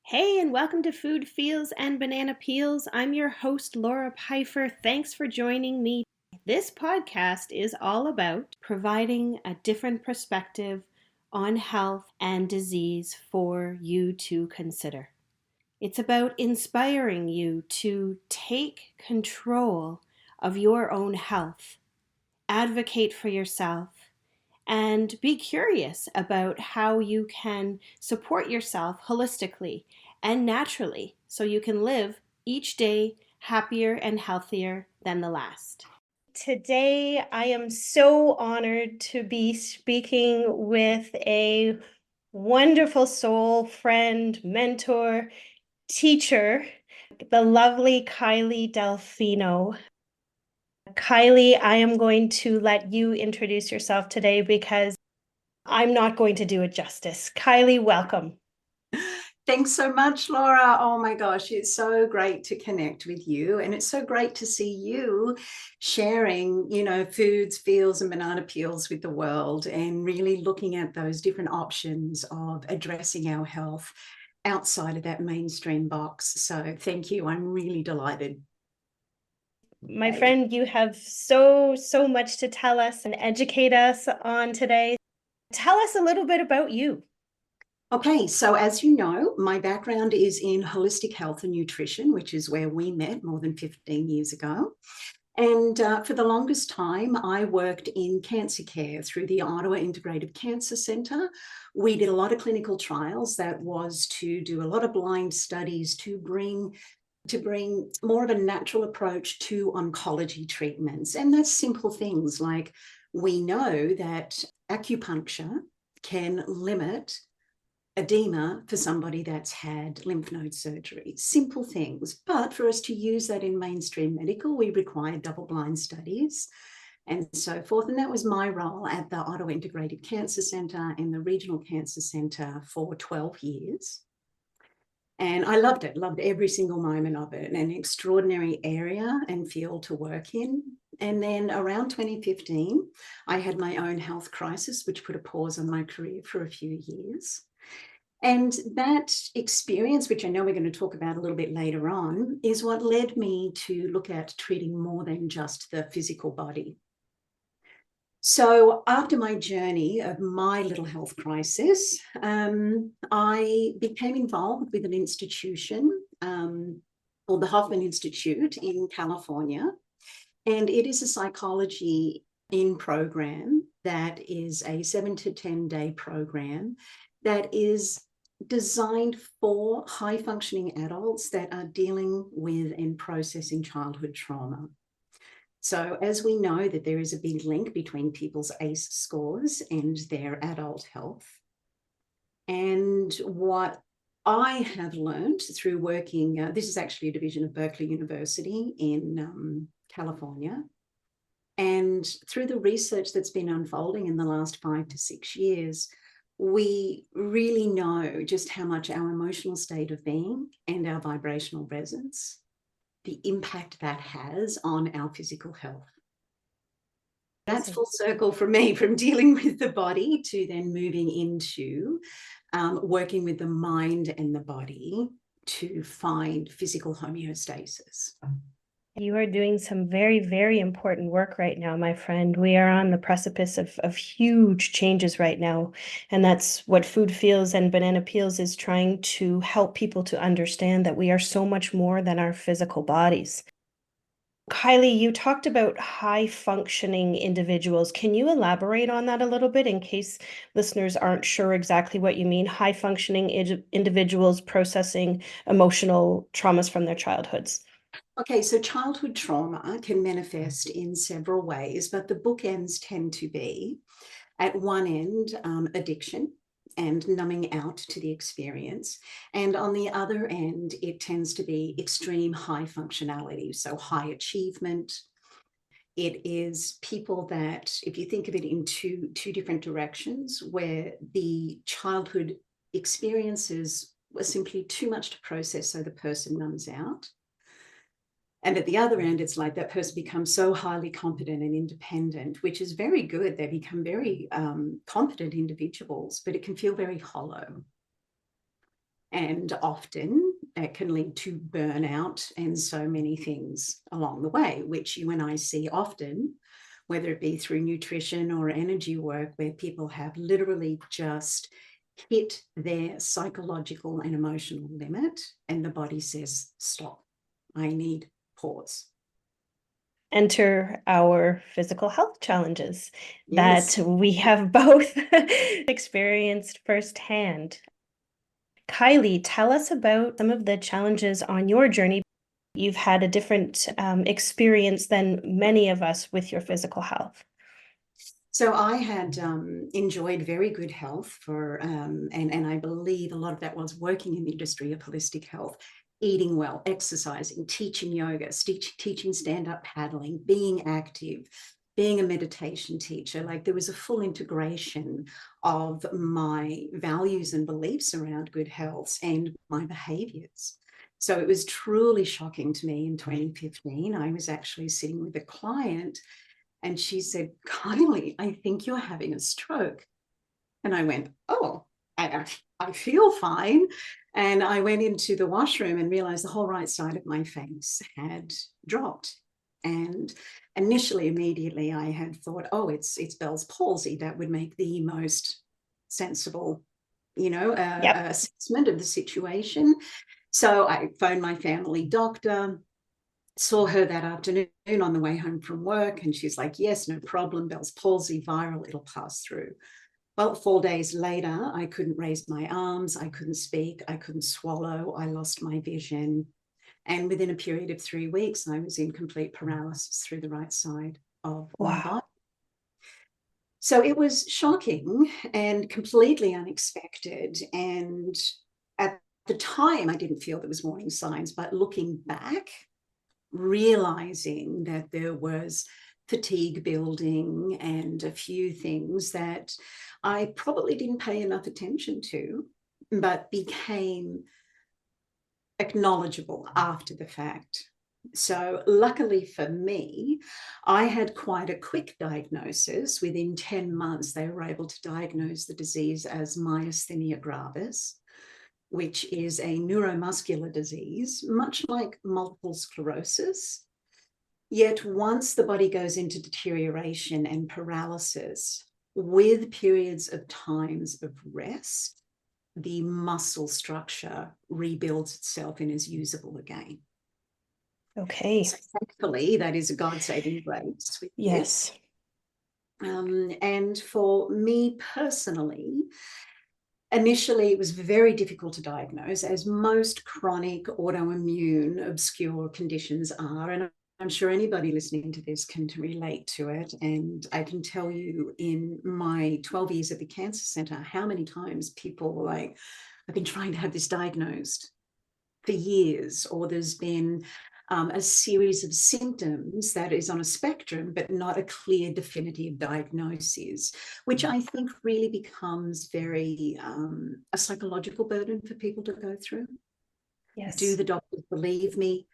Hey, and welcome to Food Feels and Banana Peels. I'm your host, Laura Pfeiffer. Thanks for joining me. This podcast is all about providing a different perspective on health and disease for you to consider. It's about inspiring you to take control of your own health, advocate for yourself, and be curious about how you can support yourself holistically and naturally so you can live each day happier and healthier than the last. Today, I am so honored to be speaking with a wonderful soul, friend, mentor, teacher, the lovely Kylie Delfino. Kylie, I am going to let you introduce yourself today because I'm not going to do it justice. Kylie, welcome. Thanks so much, Laura. Oh my gosh, it's so great to connect with you. And it's so great to see you sharing, foods, feels, and banana peels with the world and really looking at those different options of addressing our health outside of that mainstream box. So thank you. I'm really delighted. My friend, you have so much to tell us and educate us on today. Tell us a little bit about you. Okay, so as you know, my background is in holistic health and nutrition, which is where we met more than 15 years ago. And for the longest time, I worked in cancer care through the Ottawa Integrative Cancer Centre. We did a lot of clinical trials. That was to do a lot of blind studies to bring more of a natural approach to oncology treatments. And that's simple things like we know that acupuncture can limit edema for somebody that's had lymph node surgery. Simple things. But for us to use that in mainstream medical, we require double-blind studies and so forth. And that was my role at the Ottawa Integrated Cancer Centre and the Regional Cancer Centre for 12 years. And I loved it, loved every single moment of it. An extraordinary area and field to work in. And then around 2015, I had my own health crisis, which put a pause on my career for a few years. And that experience, which I know we're going to talk about a little bit later on, is what led me to look at treating more than just the physical body. So after my journey of my little health crisis, I became involved with an institution called the Hoffman Institute in California. And it is a psychology in program that is a 7 to 10 day program that is designed for high functioning adults that are dealing with and processing childhood trauma. So as we know that there is a big link between people's ACE scores and their adult health. And what I have learned through working, this is actually a division of Berkeley University in California. And through the research that's been unfolding in the last 5 to 6 years, we really know just how much our emotional state of being and our vibrational resonance, the impact that has on our physical health. That's full circle for me, from dealing with the body to then moving into working with the mind and the body to find physical homeostasis. You are doing some very, very important work right now, my friend. We are on the precipice of huge changes right now. And that's what Food Feels and Banana Peels is trying to help people to understand, that we are so much more than our physical bodies. Kylie, you talked about high functioning individuals. Can you elaborate on that a little bit in case listeners aren't sure exactly what you mean? High functioning individuals processing emotional traumas from their childhoods. Okay, so childhood trauma can manifest in several ways, but the bookends tend to be, at one end, addiction and numbing out to the experience. And on the other end, it tends to be extreme high functionality, so high achievement. It is people that, if you think of it in two different directions, where the childhood experiences were simply too much to process, so the person numbs out. And at the other end, it's like that person becomes so highly competent and independent, which is very good. They become very competent individuals, but it can feel very hollow. And often it can lead to burnout and so many things along the way, which you and I see often, whether it be through nutrition or energy work, where people have literally just hit their psychological and emotional limit, and the body says, stop, I need pause. Enter our physical health challenges Yes. that we have both experienced firsthand. Kylie, tell us about some of the challenges on your journey. You've had a different experience than many of us with your physical health. So I had enjoyed very good health for, and I believe a lot of that was working in the industry of holistic health, eating well, exercising, teaching yoga, teaching stand-up paddling, being active, being a meditation teacher. Like, there was a full integration of my values and beliefs around good health and my behaviors. So it was truly shocking to me in 2015. I was actually sitting with a client and she said, Kylie, I think you're having a stroke. And I went, oh, I feel fine. And I went into the washroom and realized the whole right side of my face had dropped. And initially, immediately, I had thought, oh, it's Bell's palsy. That would make the most sensible, assessment of the situation. So I phoned my family doctor, saw her that afternoon on the way home from work, and she's like, yes, no problem, Bell's palsy, viral, it'll pass through. Well, 4 days later, I couldn't raise my arms, I couldn't speak, I couldn't swallow, I lost my vision. And within a period of 3 weeks, I was in complete paralysis through the right side of my body. So it was shocking and completely unexpected. And at the time, I didn't feel there was warning signs, but looking back, realizing that there was fatigue building and a few things that I probably didn't pay enough attention to, but became acknowledgeable after the fact. So luckily for me, I had quite a quick diagnosis. Within 10 months, they were able to diagnose the disease as Myasthenia gravis, which is a neuromuscular disease, much like multiple sclerosis. Yet once the body goes into deterioration and paralysis, with periods of times of rest, the muscle structure rebuilds itself and is usable again. Okay. So thankfully, that is a God-saving grace. Yes. And for me personally, initially, it was very difficult to diagnose, as most chronic autoimmune obscure conditions are. And I'm sure anybody listening to this can relate to it. And I can tell you, in my 12 years at the Cancer Centre, how many times people were like, I've been trying to have this diagnosed for years, or there's been a series of symptoms that is on a spectrum, but not a clear definitive diagnosis, which I think really becomes very a psychological burden for people to go through. Yes. Do the doctors believe me?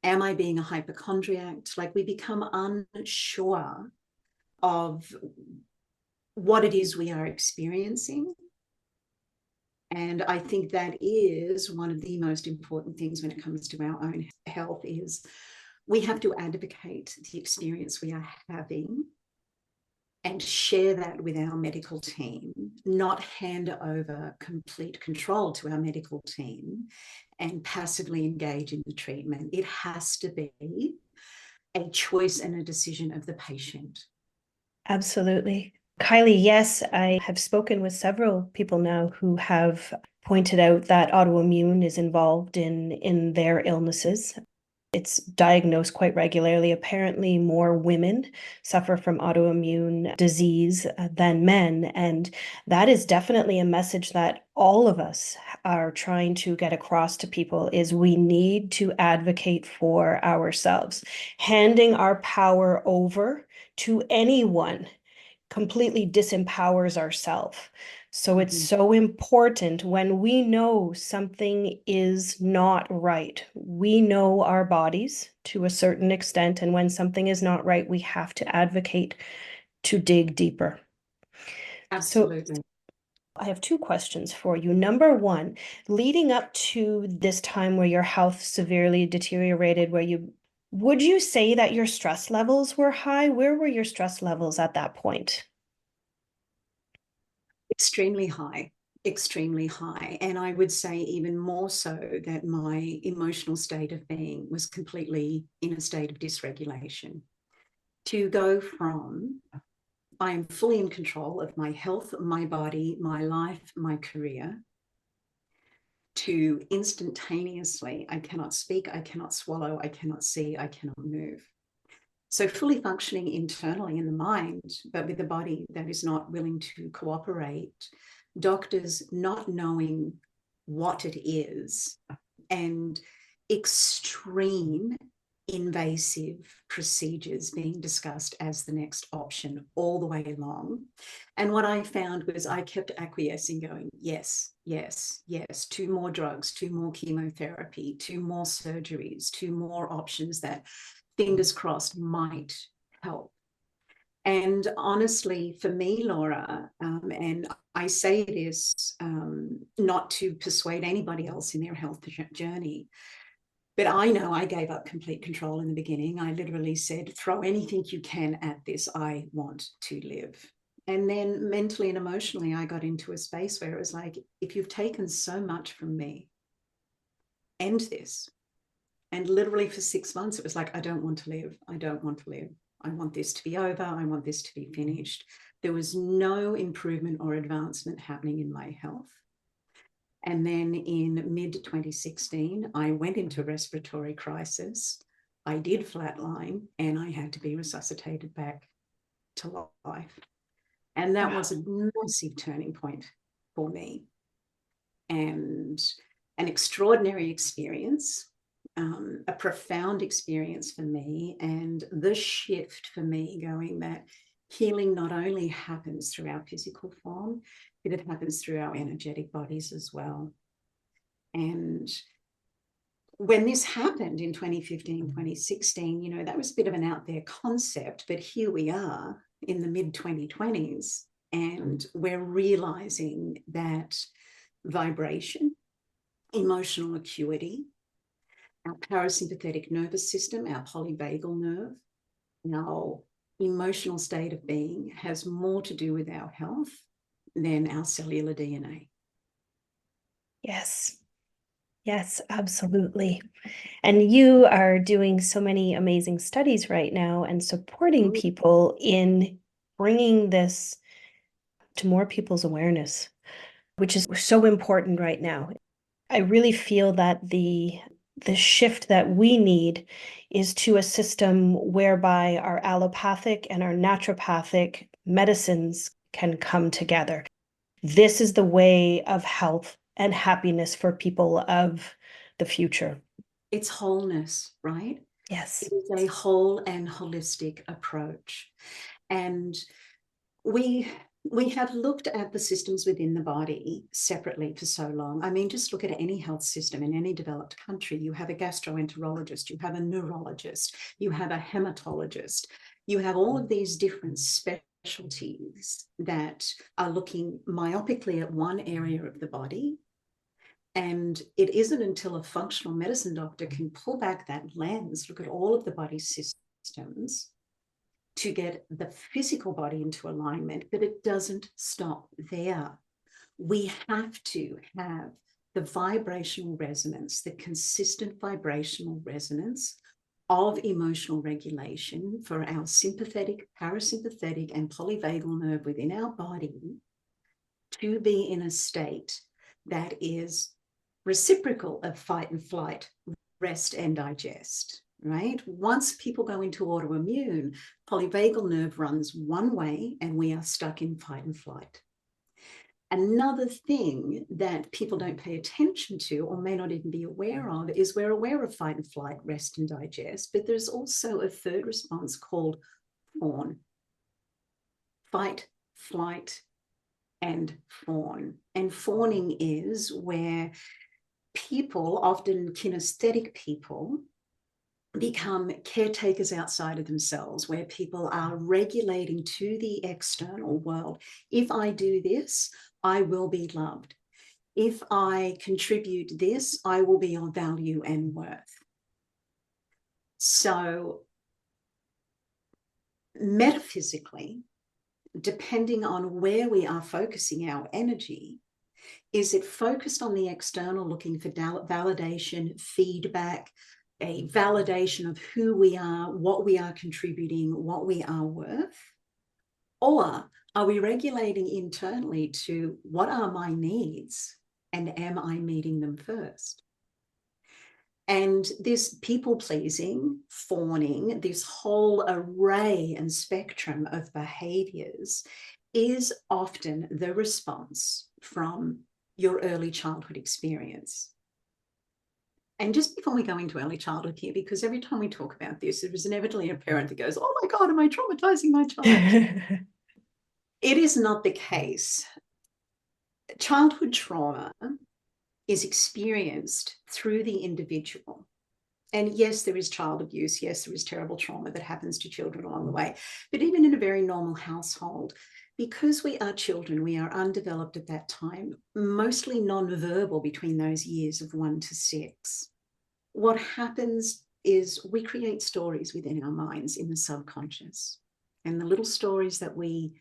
Am I being a hypochondriac? Like, we become unsure of what it is we are experiencing. And I think that is one of the most important things when it comes to our own health, is we have to advocate the experience we are having and share that with our medical team, not hand over complete control to our medical team and passively engage in the treatment. It has to be a choice and a decision of the patient. Absolutely. Kylie, yes, I have spoken with several people now who have pointed out that autoimmune is involved in their illnesses. It's diagnosed quite regularly. Apparently, more women suffer from autoimmune disease than men. And that is definitely a message that all of us are trying to get across to people, is we need to advocate for ourselves. Handing our power over to anyone completely disempowers ourselves. So it's so important when we know something is not right. We know our bodies to a certain extent, and when something is not right, we have to advocate to dig deeper. Absolutely. So I have two questions for you. Number one, leading up to this time where your health severely deteriorated, would you say that your stress levels were high? Where were your stress levels at that point? Extremely high, extremely high. And I would say even more so that my emotional state of being was completely in a state of dysregulation. To go from I am fully in control of my health, my body, my life, my career, to instantaneously, I cannot speak, I cannot swallow, I cannot see, I cannot move. So fully functioning internally in the mind, but with a body that is not willing to cooperate, doctors not knowing what it is, and extreme invasive procedures being discussed as the next option all the way along. And what I found was I kept acquiescing, going, yes, yes, yes, 2 more drugs, 2 more chemotherapy, 2 more surgeries, 2 more options that, fingers crossed, might help. And honestly, for me, Laura, and I say this not to persuade anybody else in their health journey, but I know I gave up complete control in the beginning. I literally said, throw anything you can at this. I want to live. And then mentally and emotionally, I got into a space where it was like, if you've taken so much from me, end this. And literally for 6 months, it was like, I don't want to live. I don't want to live. I want this to be over. I want this to be finished. There was no improvement or advancement happening in my health. And then in mid-2016, I went into respiratory crisis. I did flatline and I had to be resuscitated back to life. And that was a massive turning point for me, and an extraordinary experience, a profound experience for me, and the shift for me going that healing not only happens through our physical form, but it happens through our energetic bodies as well. And when this happened in 2015, 2016, you know, that was a bit of an out there concept, but here we are in the mid 2020s, and we're realizing that vibration, emotional acuity, our parasympathetic nervous system, our polyvagal nerve, our emotional state of being has more to do with our health than our cellular DNA. Yes. Yes, absolutely. And you are doing so many amazing studies right now and supporting people in bringing this to more people's awareness, which is so important right now. I really feel that the shift that we need is to a system whereby our allopathic and our naturopathic medicines can come together. This is the way of health and happiness for people of the future. It's wholeness, right? Yes. It is a whole and holistic approach. And we have looked at the systems within the body separately for so long. I mean, just look at any health system in any developed country. You have a gastroenterologist, you have a neurologist, you have a hematologist, you have all of these different specialties that are looking myopically at one area of the body. And it isn't until a functional medicine doctor can pull back that lens, look at all of the body's systems, to get the physical body into alignment. But it doesn't stop there. We have to have the vibrational resonance, the consistent vibrational resonance of emotional regulation for our sympathetic, parasympathetic, and polyvagal nerve within our body to be in a state that is reciprocal of fight and flight, rest and digest. Right? Once people go into autoimmune, polyvagal nerve runs one way and we are stuck in fight and flight. Another thing that people don't pay attention to or may not even be aware of is we're aware of fight and flight, rest and digest, but there's also a third response called fawn. Fight, flight, and fawn. And fawning is where people, often kinesthetic people, become caretakers outside of themselves, where people are regulating to the external world. If I do this, I will be loved. If I contribute this, I will be of value and worth. So metaphysically, depending on where we are focusing our energy, is it focused on the external, looking for validation, feedback, a validation of who we are, what we are contributing, what we are worth? Or are we regulating internally to what are my needs and am I meeting them first? And this people-pleasing, fawning, this whole array and spectrum of behaviors is often the response from your early childhood experience. And just before we go into early childhood here, because every time we talk about this, there is inevitably a parent that goes, oh my God, am I traumatizing my child? It is not the case. Childhood trauma is experienced through the individual. And yes, there is child abuse. Yes, there is terrible trauma that happens to children along the way. But even in a very normal household, because we are children, we are undeveloped at that time, mostly non-verbal between those years of 1 to 6. What happens is we create stories within our minds in the subconscious. And the little stories that we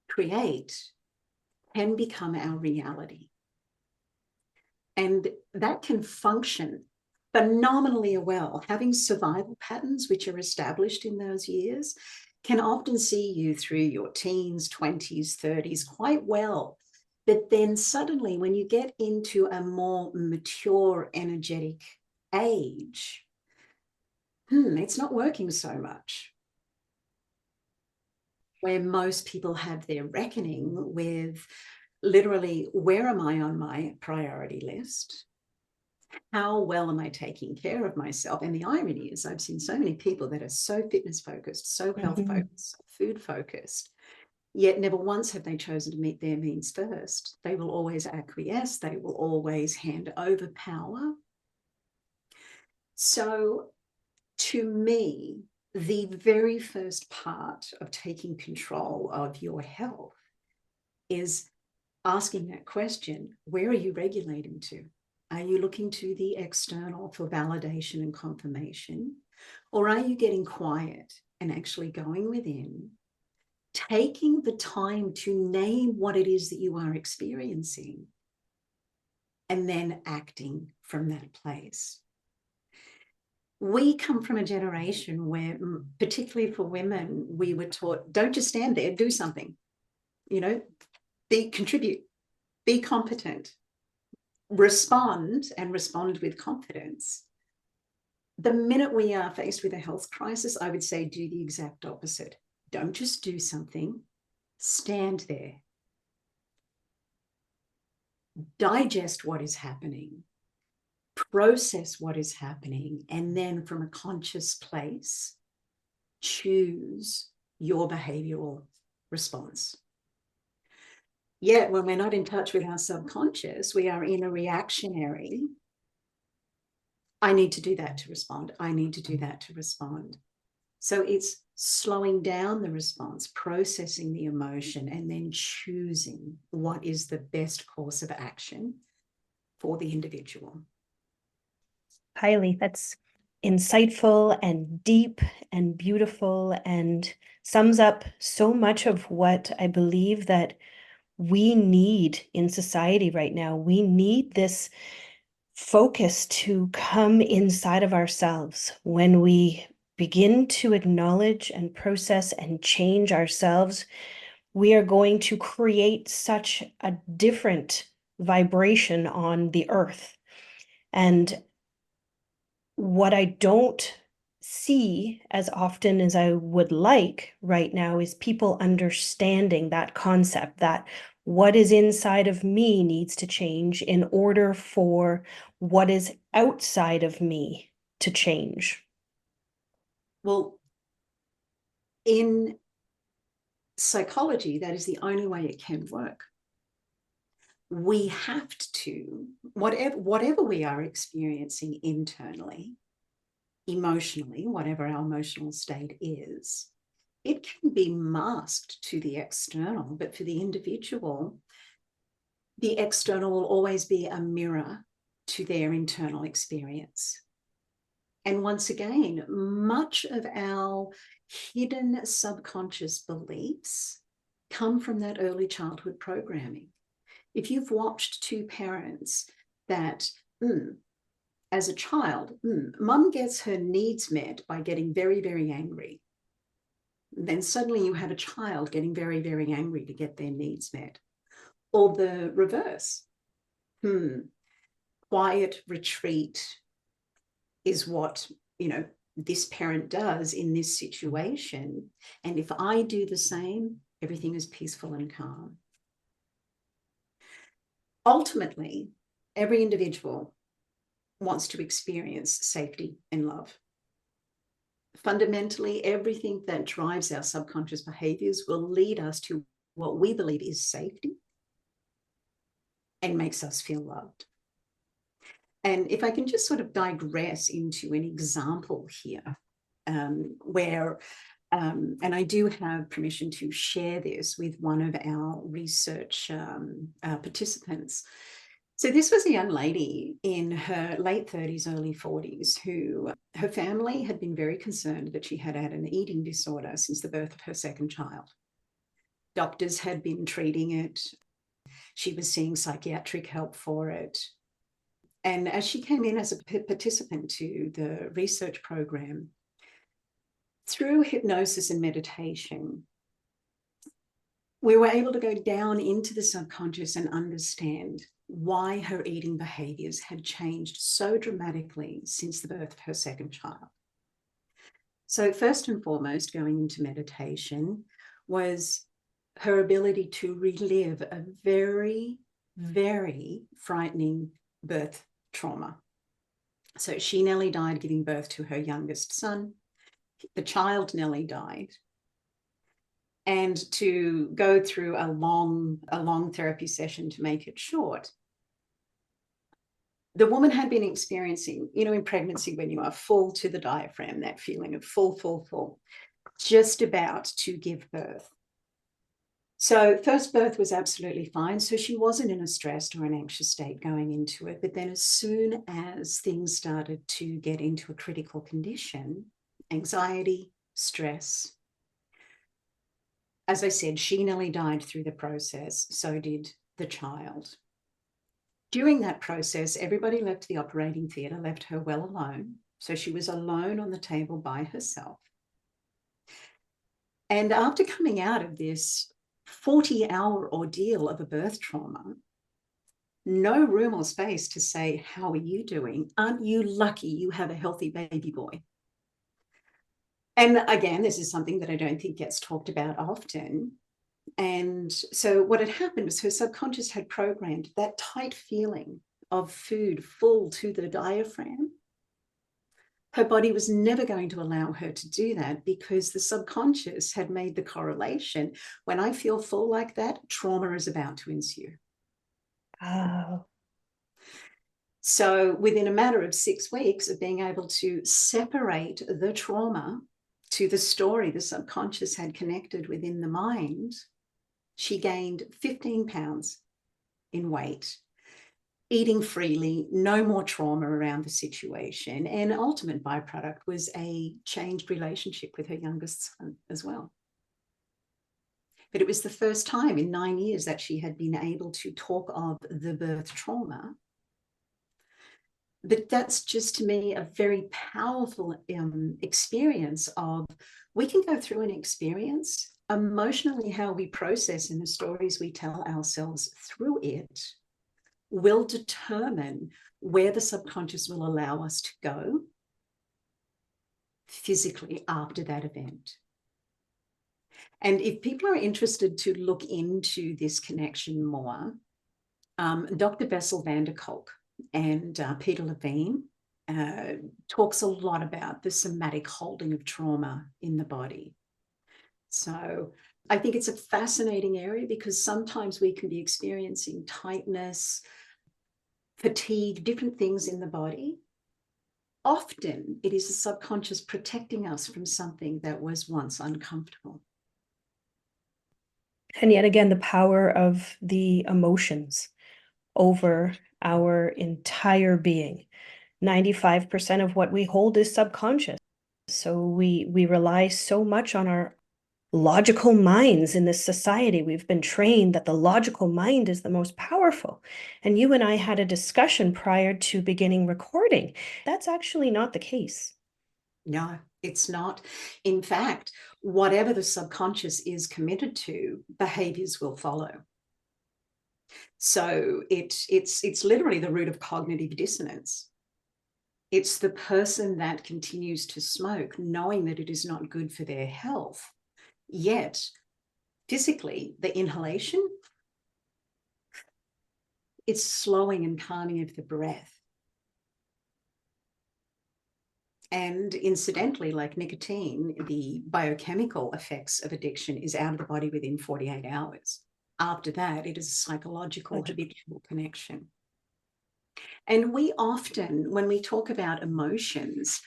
create can become our reality. And that can function phenomenally well. Having survival patterns which are established in those years can often see you through your teens, 20s, 30s quite well. But then suddenly when you get into a more mature, energetic age, it's not working so much. Where most people have their reckoning with literally, where am I on my priority list? How well am I taking care of myself? And the irony is I've seen so many people that are so fitness focused, so health focused, so food focused, yet never once have they chosen to meet their needs first. They will always acquiesce. They will always hand over power. So to me, the very first part of taking control of your health is asking that question, where are you regulating to? Are you looking to the external for validation and confirmation? Or are you getting quiet and actually going within, taking the time to name what it is that you are experiencing, and then acting from that place? We come from a generation where, particularly for women, we were taught, don't just stand there, do something, contribute, be competent, respond with confidence. The minute we are faced with a health crisis, I would say do the exact opposite. Don't just do something, stand there. Digest what is happening, process what is happening, and then from a conscious place, choose your behavioral response. Yet when we're not in touch with our subconscious, we are in a reactionary, I need to do that to respond. I need to do that to respond. So it's slowing down the response, processing the emotion, and then choosing what is the best course of action for the individual. Kylie, that's insightful and deep and beautiful and sums up so much of what I believe that we need in society right now. We need this focus to come inside of ourselves. When we begin to acknowledge and process and change ourselves, we are going to create such a different vibration on the earth. And what I don't see as often as I would like right now is people understanding that concept, that what is inside of me needs to change in order for what is outside of me to change. Well, in psychology, that is the only way it can work. we have to, whatever we are experiencing internally, emotionally, whatever our emotional state is, it can be masked to the external, but for the individual, the external will always be a mirror to their internal experience. And once again, much of our hidden subconscious beliefs come from that early childhood programming. If you've watched two parents that, as a child, mum gets her needs met by getting very, very angry. Then suddenly you have a child getting very, very angry to get their needs met. Or the reverse. Quiet retreat is what, this parent does in this situation. And if I do the same, everything is peaceful and calm. Ultimately, every individual wants to experience safety and love. Fundamentally, everything that drives our subconscious behaviors will lead us to what we believe is safety and makes us feel loved. And if I can just sort of digress into an example here, where, and I do have permission to share this with one of our research participants. So this was a young lady in her late 30s, early 40s, who her family had been very concerned that she had had an eating disorder since the birth of her second child. Doctors had been treating it. She was seeing psychiatric help for it. And as she came in as a participant to the research program, through hypnosis and meditation, we were able to go down into the subconscious and understand why her eating behaviors had changed so dramatically since the birth of her second child. So first and foremost, going into meditation was her ability to relive a very, very frightening birth trauma. So she nearly died giving birth to her youngest son. The child nearly died. And to go through a long therapy session to make it short, the woman had been experiencing, in pregnancy when you are full to the diaphragm, that feeling of full, just about to give birth. So first birth was absolutely fine. So she wasn't in a stressed or an anxious state going into it. But then as soon as things started to get into a critical condition, anxiety, stress, as I said, she nearly died through the process. So did the child. During that process, everybody left the operating theatre, left her well alone. So she was alone on the table by herself. And after coming out of this 40-hour ordeal of a birth trauma, no room or space to say, how are you doing? Aren't you lucky you have a healthy baby boy? And again, this is something that I don't think gets talked about often. And so what had happened was her subconscious had programmed that tight feeling of food full to the diaphragm. Her body was never going to allow her to do that because the subconscious had made the correlation. When I feel full like that, trauma is about to ensue. Oh. So within a matter of 6 weeks of being able to separate the trauma to the story the subconscious had connected within the mind, she gained 15 pounds in weight, eating freely, no more trauma around the situation. And ultimate byproduct was a changed relationship with her youngest son as well. But it was the first time in 9 years that she had been able to talk of the birth trauma. But that's just, to me, a very powerful experience of, we can go through an experience emotionally, how we process and the stories we tell ourselves through it will determine where the subconscious will allow us to go physically after that event. And if people are interested to look into this connection more, Dr. Bessel van der Kolk and Peter Levine talks a lot about the somatic holding of trauma in the body. So I think it's a fascinating area because sometimes we can be experiencing tightness, fatigue, different things in the body. Often it is the subconscious protecting us from something that was once uncomfortable. And yet again, the power of the emotions over our entire being. 95% of what we hold is subconscious. So we rely so much on our logical minds in this society. We've been trained that the logical mind is the most powerful. And you and I had a discussion prior to beginning recording. That's actually not the case. No, it's not. In fact, whatever the subconscious is committed to, behaviors will follow. So it's literally the root of cognitive dissonance. It's the person that continues to smoke, knowing that it is not good for their health, yet physically, the inhalation, it's slowing and calming of the breath. And incidentally, like nicotine, the biochemical effects of addiction is out of the body within 48 hours. After that, it is a psychological habitual connection. And we often, when we talk about emotions,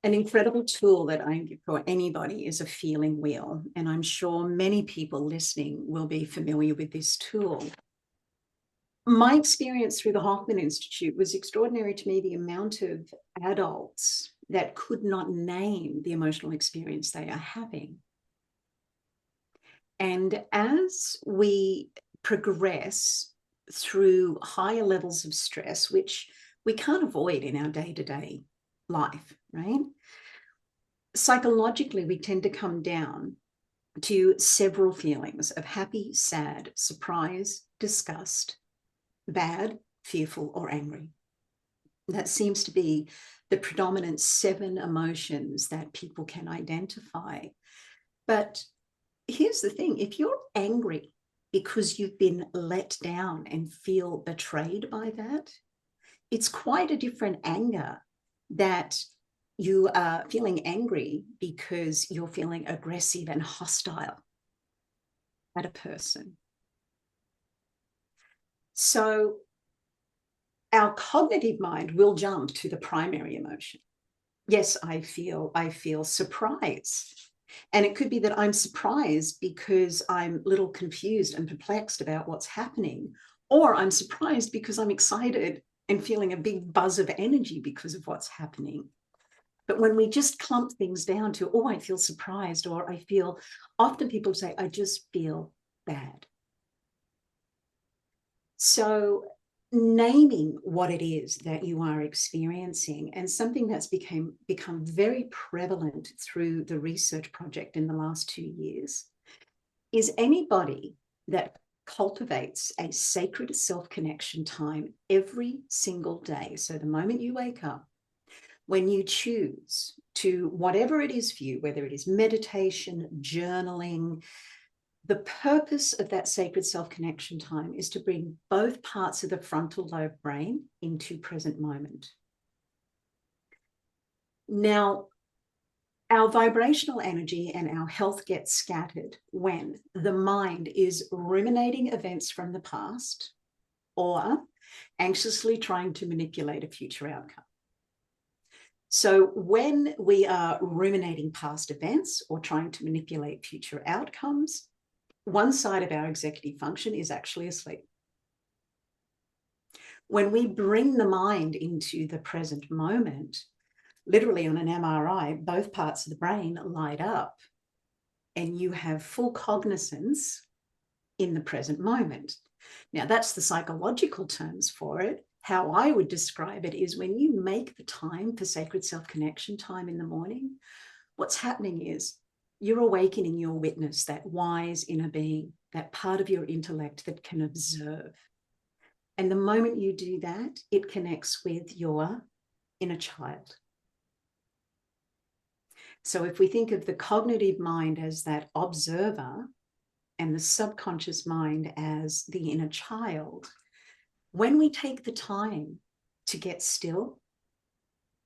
an incredible tool that I give for anybody is a feeling wheel. And I'm sure many people listening will be familiar with this tool. My experience through the Hoffman Institute was extraordinary to me, the amount of adults that could not name the emotional experience they are having. And as we progress through higher levels of stress, which we can't avoid in our day-to-day life, right? Psychologically, we tend to come down to several feelings of happy, sad, surprise, disgust, bad, fearful, or angry. That seems to be the predominant 7 emotions that people can identify. But here's the thing, if you're angry because you've been let down and feel betrayed by that, it's quite a different anger that you are feeling angry because you're feeling aggressive and hostile at a person. So our cognitive mind will jump to the primary emotion. Yes, I feel surprise. And it could be that I'm surprised because I'm a little confused and perplexed about what's happening, or I'm surprised because I'm excited and feeling a big buzz of energy because of what's happening. But when we just clump things down to, oh, I feel surprised, or I feel, often people say, I just feel bad. So naming what it is that you are experiencing, and something that's become very prevalent through the research project in the last 2 years, is anybody that cultivates a sacred self-connection time every single day. So the moment you wake up, when you choose to, whatever it is for you, whether it is meditation, journaling, the purpose of that sacred self-connection time is to bring both parts of the frontal lobe brain into present moment. Now, our vibrational energy and our health gets scattered when the mind is ruminating events from the past or anxiously trying to manipulate a future outcome. So when we are ruminating past events or trying to manipulate future outcomes, one side of our executive function is actually asleep. When we bring the mind into the present moment, literally on an MRI, both parts of the brain light up and you have full cognizance in the present moment. Now, that's the psychological terms for it. How I would describe it is when you make the time for sacred self-connection time in the morning, what's happening is you're awakening your witness, that wise inner being, that part of your intellect that can observe. And the moment you do that, it connects with your inner child. So if we think of the cognitive mind as that observer and the subconscious mind as the inner child, when we take the time to get still,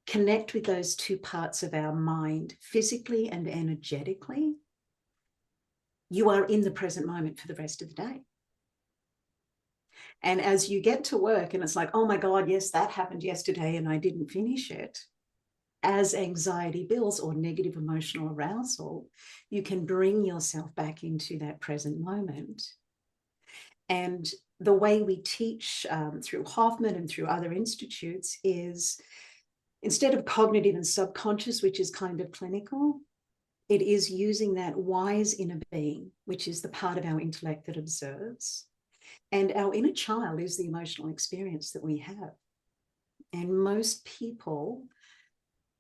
connect with those two parts of our mind physically and energetically, you are in the present moment for the rest of the day. And as you get to work and it's like, oh my God, yes, that happened yesterday and I didn't finish it. As anxiety builds or negative emotional arousal, you can bring yourself back into that present moment. And the way we teach through Hoffman and through other institutes is, instead of cognitive and subconscious, which is kind of clinical, it is using that wise inner being, which is the part of our intellect that observes. And our inner child is the emotional experience that we have. And most people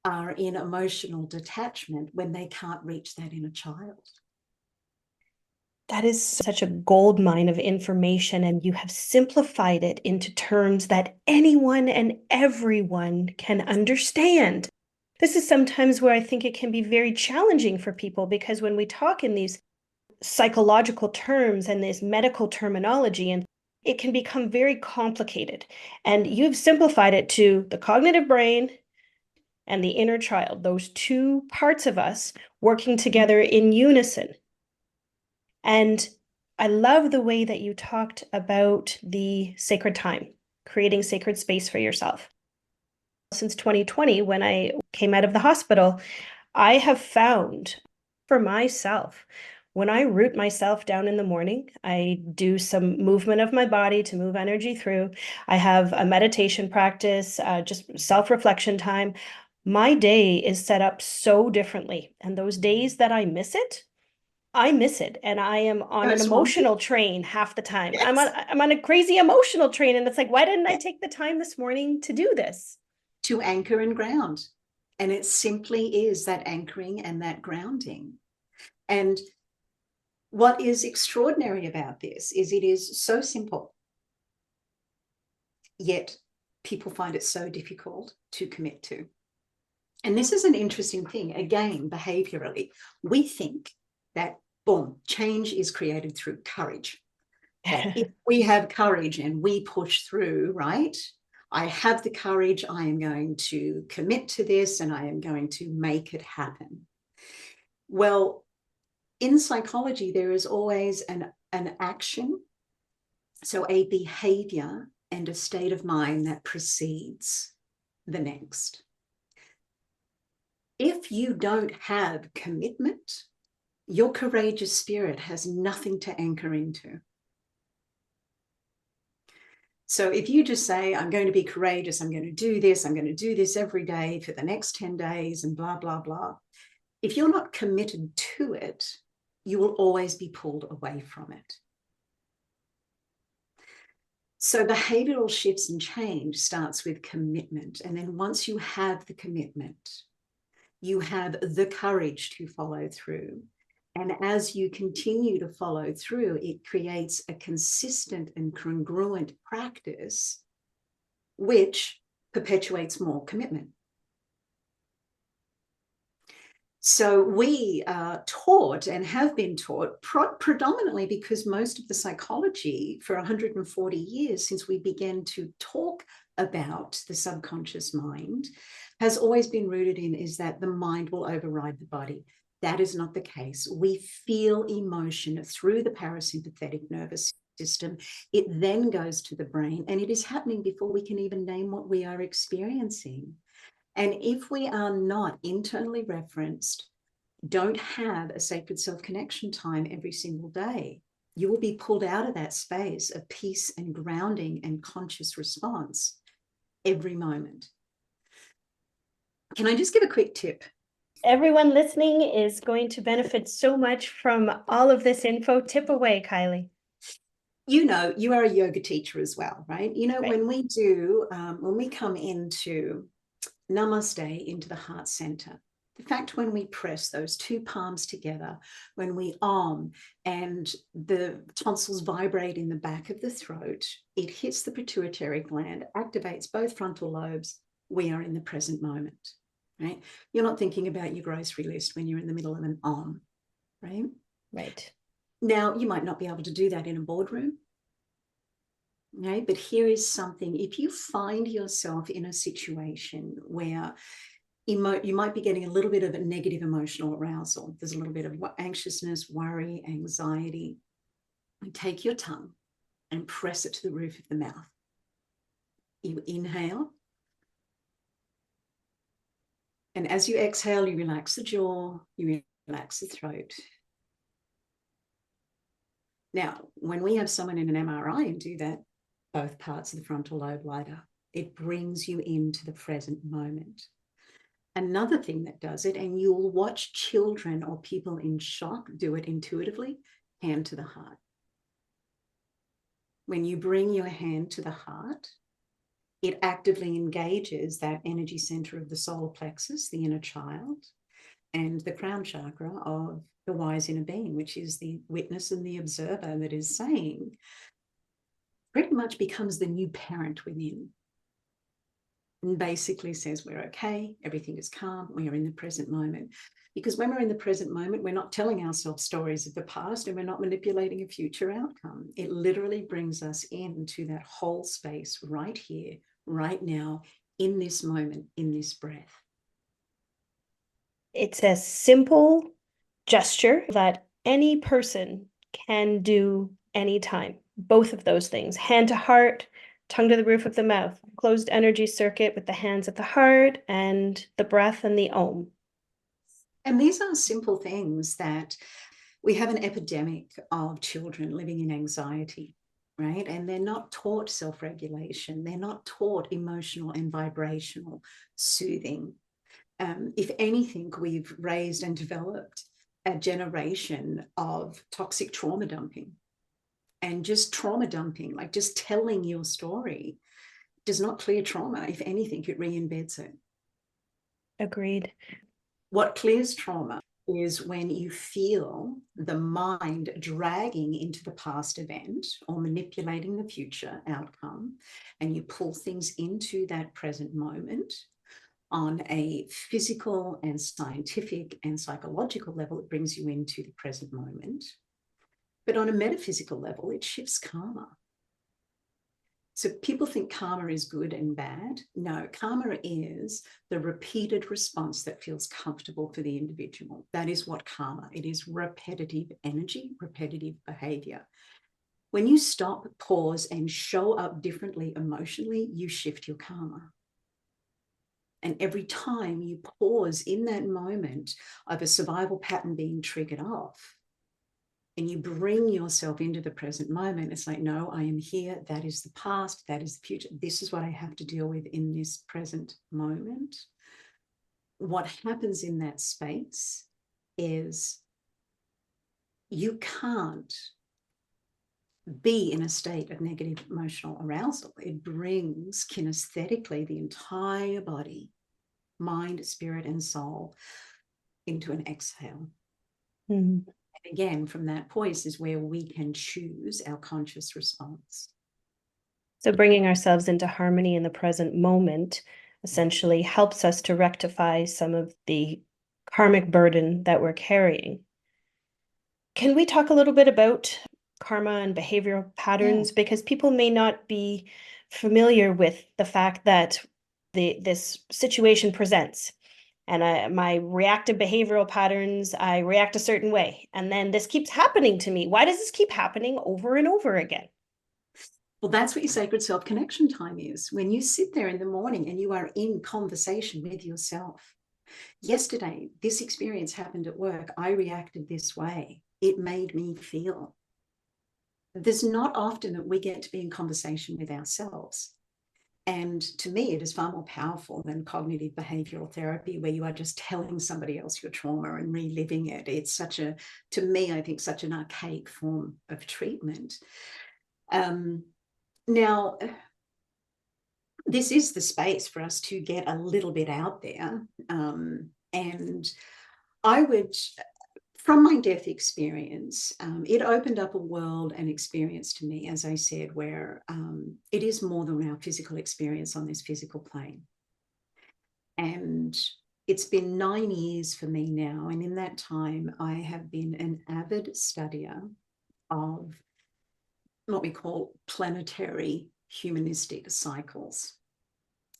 are in emotional detachment when they can't reach that inner child. That is such a gold mine of information, and you have simplified it into terms that anyone and everyone can understand. This is sometimes where I think it can be very challenging for people, because when we talk in these psychological terms and this medical terminology, and it can become very complicated. And you've simplified it to the cognitive brain and the inner child, those two parts of us working together in unison. And I love the way that you talked about the sacred time, creating sacred space for yourself. Since 2020, when I came out of the hospital, I have found for myself, when I root myself down in the morning, I do some movement of my body to move energy through. I have a meditation practice, just self-reflection time. My day is set up so differently. And those days that I miss it, and I am on an Most wanted. emotional train half the time. I'm Yes. on a crazy emotional train, and it's like, why didn't I take the time this morning to do this? To anchor and ground. And it simply is that anchoring and that grounding. And what is extraordinary about this is it is so simple, yet people find it so difficult to commit to. And this is an interesting thing. Again, behaviorally, we think that, boom, change is created through courage. That if we have courage and we push through, right? I have the courage, I am going to commit to this and I am going to make it happen. Well, in psychology, there is always an action, so a behavior and a state of mind that precedes the next. If you don't have commitment, your courageous spirit has nothing to anchor into. So if you just say, I'm going to be courageous, I'm going to do this, I'm going to do this every day for the next 10 days and blah, blah, blah. If you're not committed to it, you will always be pulled away from it. So behavioral shifts and change starts with commitment. And then once you have the commitment, you have the courage to follow through. And as you continue to follow through, it creates a consistent and congruent practice, which perpetuates more commitment. So we are taught and have been taught predominantly because most of the psychology for 140 years since we began to talk about the subconscious mind has always been rooted in is that the mind will override the body. That is not the case. We feel emotion through the parasympathetic nervous system. It then goes to the brain, and it is happening before we can even name what we are experiencing. And if we are not internally referenced, don't have a sacred self-connection time every single day, you will be pulled out of that space of peace and grounding and conscious response every moment. Can I just give a quick tip? Everyone listening is going to benefit so much from all of this info. Tip away, Kylie. You know, you are a yoga teacher as well, right? You know, Right. when we come into Namaste, into the heart center, the fact when we press those two palms together, when we and the tonsils vibrate in the back of the throat, it hits the pituitary gland, activates both frontal lobes, we are in the present moment, right? You're not thinking about your grocery list when you're in the middle of an right? Right. Now, you might not be able to do that in a boardroom, right? But here is something, if you find yourself in a situation where you might be getting a little bit of a negative emotional arousal. There's a little bit of anxiousness, worry, anxiety. And take your tongue and press it to the roof of the mouth. You inhale. And as you exhale, you relax the jaw, you relax the throat. Now, when we have someone in an MRI and do that, both parts of the frontal lobe light up. It brings you into the present moment. Another thing that does it, and you'll watch children or people in shock do it intuitively, hand to the heart. When you bring your hand to the heart, it actively engages that energy center of the solar plexus, the inner child, and the crown chakra of the wise inner being, which is the witness and the observer that is saying, pretty much becomes the new parent within. And basically says, we're okay, everything is calm, we are in the present moment. Because when we're in the present moment, we're not telling ourselves stories of the past and we're not manipulating a future outcome. It literally brings us into that whole space right here, right now, in this moment, in this breath. It's a simple gesture that any person can do anytime. Both of those things, hand to heart, tongue to the roof of the mouth, closed energy circuit with the hands at the heart and the breath and the om. And these are simple things that we have an epidemic of children living in anxiety, right? And they're not taught self-regulation. They're not taught emotional and vibrational soothing. If anything, we've raised and developed a generation of toxic trauma dumping. And just trauma dumping, like just telling your story, does not clear trauma. If anything, it re-embeds it. Agreed. What clears trauma is when you feel the mind dragging into the past event or manipulating the future outcome, and you pull things into that present moment. On a physical and scientific and psychological level, it brings you into the present moment. But on a metaphysical level, it shifts karma. So people think karma is good and bad. No, karma is the repeated response that feels comfortable for the individual. That is what karma, it is repetitive energy, repetitive behavior. When you stop, pause, and show up differently emotionally, you shift your karma. And every time you pause in that moment of a survival pattern being triggered off, and you bring yourself into the present moment, it's like, no, I am here. That is the past. That is the future. This is what I have to deal with in this present moment. What happens in that space is you can't be in a state of negative emotional arousal. It brings kinesthetically the entire body, mind, spirit, and soul into an exhale. Mm-hmm. And again, from that poise is where we can choose our conscious response. So bringing ourselves into harmony in the present moment essentially helps us to rectify some of the karmic burden that we're carrying. Can we talk a little bit about karma and behavioral patterns? Yeah. Because people may not be familiar with the fact that this situation presents. And my reactive behavioral patterns, I react a certain way. And then this keeps happening to me. Why does this keep happening over and over again? Well, that's what your sacred self-connection time is. When you sit there in the morning and you are in conversation with yourself. Yesterday, this experience happened at work. I reacted this way. It made me feel. There's not often that we get to be in conversation with ourselves. And to me, it is far more powerful than cognitive behavioral therapy, where you are just telling somebody else your trauma and reliving it. It's such a, to me, I think, such an archaic form of treatment. Now, this is the space for us to get a little bit out there. And I would, from my death experience, it opened up a world and experience to me, as I said, where it is more than our physical experience on this physical plane. And it's been 9 years for me now. And in that time, I have been an avid studier of what we call planetary humanistic cycles.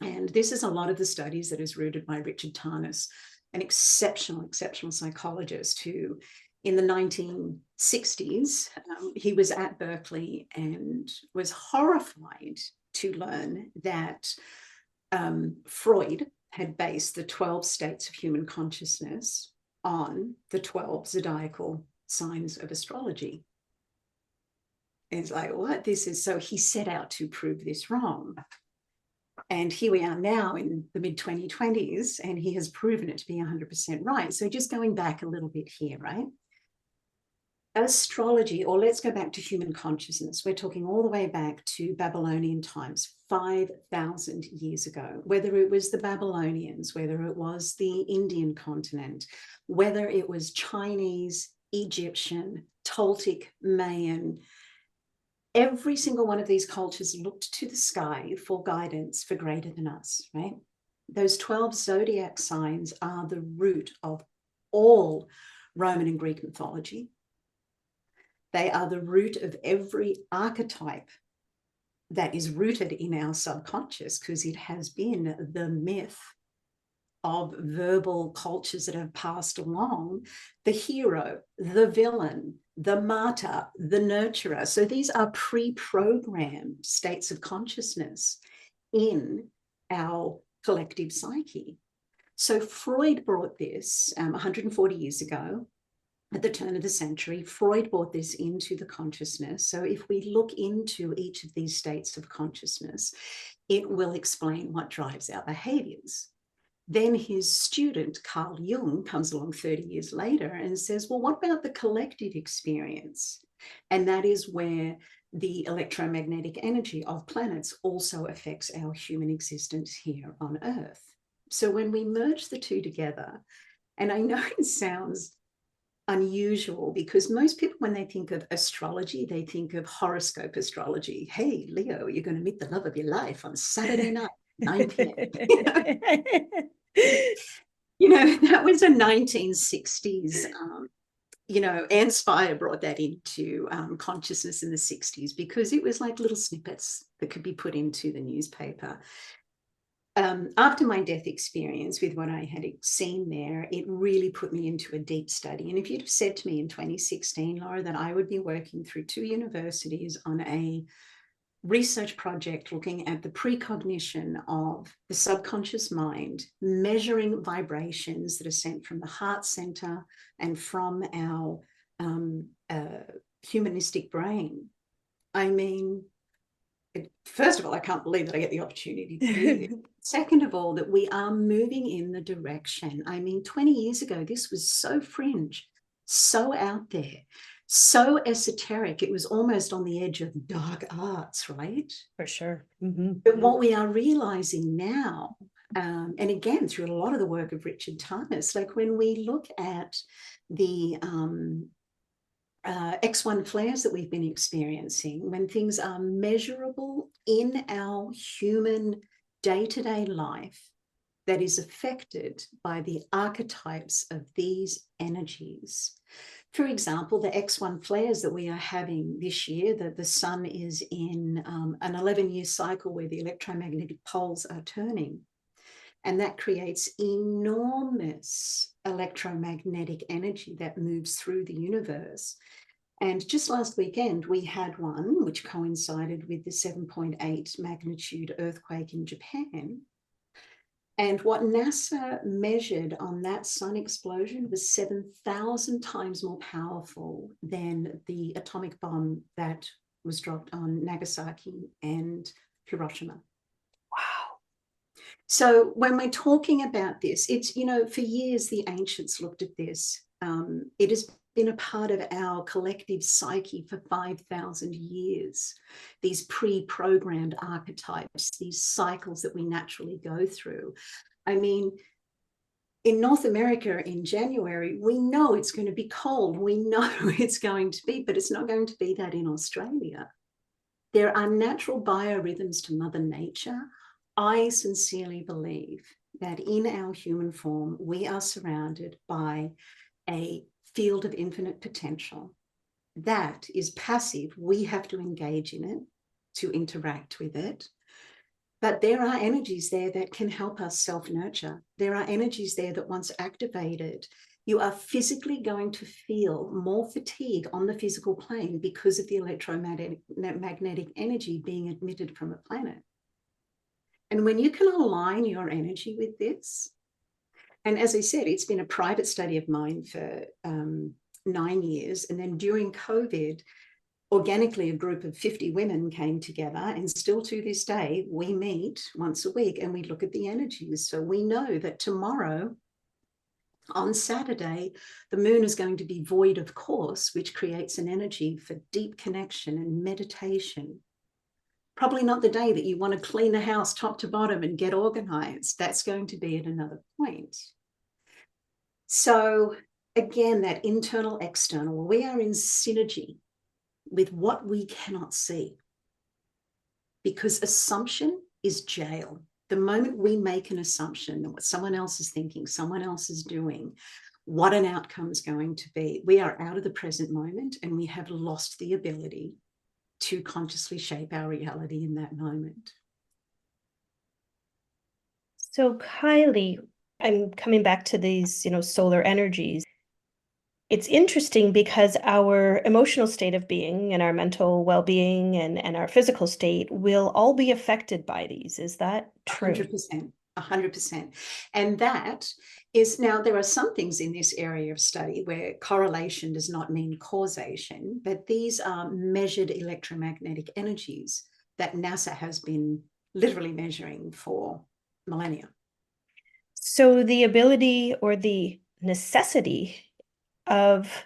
And this is a lot of the studies that is rooted by Richard Tarnas, an exceptional psychologist who in the 1960s, he was at Berkeley and was horrified to learn that Freud had based the 12 states of human consciousness on the 12 zodiacal signs of astrology. And it's like, what? This is so he set out to prove this wrong. And here we are now in the mid-2020s, and he has proven it to be 100% right. So just going back a little bit here, right? Astrology, or let's go back to human consciousness. We're talking all the way back to Babylonian times, 5,000 years ago, whether it was the Babylonians, whether it was the Indian continent, whether it was Chinese, Egyptian, Toltec, Mayan. Every single one of these cultures looked to the sky for guidance for greater than us, right? Those 12 zodiac signs are the root of all Roman and Greek mythology. They are the root of every archetype that is rooted in our subconscious, because it has been the myth of verbal cultures that have passed along, the hero, the villain, the martyr, the nurturer. So these are pre-programmed states of consciousness in our collective psyche. So Freud brought this 140 years ago. At the turn of the century, Freud brought this into the consciousness. So if we look into each of these states of consciousness, it will explain what drives our behaviors. Then his student, Carl Jung, comes along 30 years later and says, well, what about the collective experience? And that is where the electromagnetic energy of planets also affects our human existence here on Earth. So when we merge the two together, and I know it sounds unusual because most people, when they think of astrology, they think of horoscope astrology. Hey, Leo, you're going to meet the love of your life on Saturday night, 9 p.m. That was a 1960s, Anne Spire brought that into consciousness in the 60s because it was like little snippets that could be put into the newspaper. After my death experience with what I had seen there, it really put me into a deep study. And if you'd have said to me in 2016, Laura, that I would be working through 2 universities on a research project looking at the precognition of the subconscious mind, measuring vibrations that are sent from the heart center and from our humanistic brain. I mean, first of all, I can't believe that I get the opportunity to do this. Second of all, that we are moving in the direction. I mean, 20 years ago, this was so fringe, so out there, so esoteric. It was almost on the edge of dark arts, right? For sure. Mm-hmm. But what we are realizing now, and again, through a lot of the work of Richard Tarnas, like when we look at the X1 flares that we've been experiencing, when things are measurable in our human day-to-day life that is affected by the archetypes of these energies. For example, the X1 flares that we are having this year, that the sun is in an 11-year cycle where the electromagnetic poles are turning. And that creates enormous electromagnetic energy that moves through the universe. And just last weekend, we had one which coincided with the 7.8 magnitude earthquake in Japan. And what NASA measured on that sun explosion was 7,000 times more powerful than the atomic bomb that was dropped on Nagasaki and Hiroshima. Wow. So when we're talking about this, it's, for years, the ancients looked at this. It has been a part of our collective psyche for 5,000 years. These pre-programmed archetypes, these cycles that we naturally go through. I mean, in North America in January, we know it's going to be cold. We know it's going to be, but it's not going to be that in Australia. There are natural biorhythms to Mother Nature. I sincerely believe that in our human form, we are surrounded by a field of infinite potential. That is passive. We have to engage in it to interact with it. But there are energies there that can help us self-nurture. There are energies there that once activated, you are physically going to feel more fatigue on the physical plane because of the electromagnetic energy being emitted from a planet. And when you can align your energy with this, and as I said, it's been a private study of mine for 9 years. And then during COVID, organically, a group of 50 women came together, and still to this day, we meet once a week and we look at the energies. So we know that tomorrow, on Saturday, the moon is going to be void of course, which creates an energy for deep connection and meditation. Probably not the day that you want to clean the house top to bottom and get organized. That's going to be at another point. So again, that internal, external, we are in synergy with what we cannot see, because assumption is jail. The moment we make an assumption that what someone else is thinking, someone else is doing, what an outcome is going to be, we are out of the present moment and we have lost the ability to consciously shape our reality in that moment. So, Kylie, I'm coming back to these, solar energies. It's interesting because our emotional state of being and our mental well-being and our physical state will all be affected by these. Is that true? 100%. 100%. And that is, now there are some things in this area of study where correlation does not mean causation, but these are measured electromagnetic energies that NASA has been literally measuring for millennia. So the ability or the necessity of